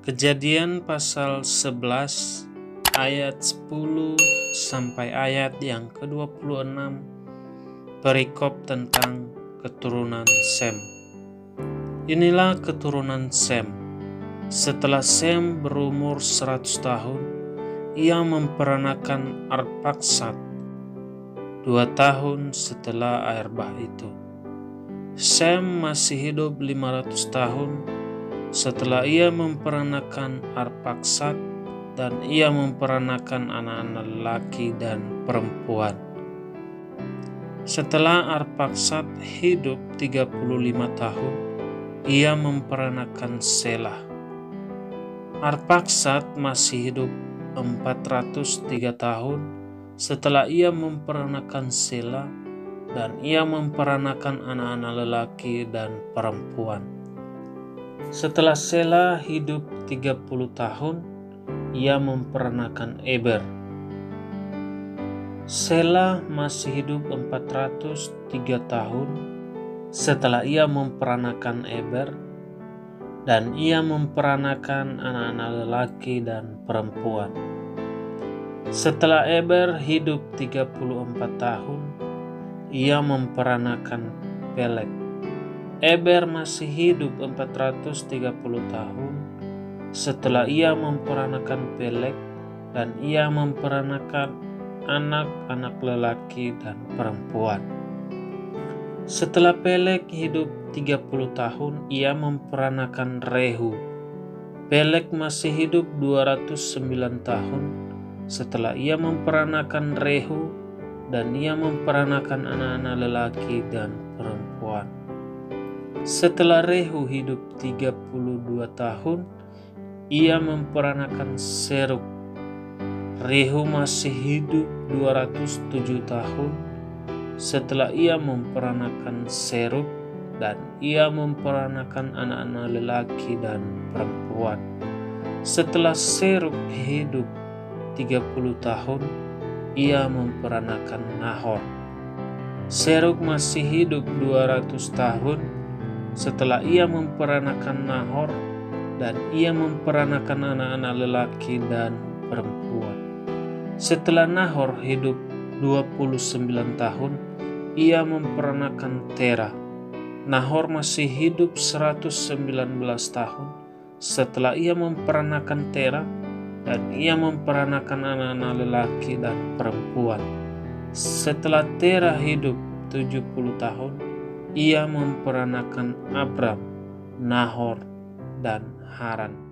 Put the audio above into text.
Kejadian pasal 11 ayat 10 sampai ayat yang ke-26, perikop tentang keturunan Sem. Inilah keturunan Sem. Setelah Sem berumur 100 tahun, ia memperanakan Arpaksad 2 tahun setelah air bah itu. Sem masih hidup 500 tahun setelah ia memperanakan Arpaksad, dan ia memperanakan anak-anak lelaki dan perempuan. Setelah Arpaksad hidup 35 tahun, ia memperanakan Selah. Arpaksad masih hidup 403 tahun setelah ia memperanakan Selah, dan ia memperanakan anak-anak lelaki dan perempuan. Setelah Selah hidup 30 tahun, ia memperanakan Eber. Selah masih hidup 403 tahun setelah ia memperanakan Eber, dan ia memperanakan anak-anak lelaki dan perempuan. Setelah Eber hidup 34 tahun, ia memperanakan Peleg. Eber masih hidup 430 tahun setelah ia memperanakan Peleg, dan ia memperanakan anak-anak lelaki dan perempuan. Setelah Peleg hidup 30 tahun, ia memperanakan Rehu. Peleg masih hidup 209 tahun setelah ia memperanakan Rehu, dan ia memperanakan anak-anak lelaki dan perempuan. Setelah Rehu hidup 32 tahun, ia memperanakan Serug. Rehu masih hidup 207 tahun setelah ia memperanakan Serug, dan ia memperanakan anak-anak lelaki dan perempuan. Setelah Serug hidup 30 tahun, ia memperanakan Nahor. Serug masih hidup 200 tahun setelah ia memperanakan Nahor, dan ia memperanakan anak-anak lelaki dan perempuan. Setelah Nahor hidup 29 tahun, ia memperanakan Tera. Nahor masih hidup 119 tahun setelah ia memperanakan Tera, dan ia memperanakan anak-anak lelaki dan perempuan. Setelah Tera hidup 70 tahun, ia memperanakan Abram, Nahor, dan Haran.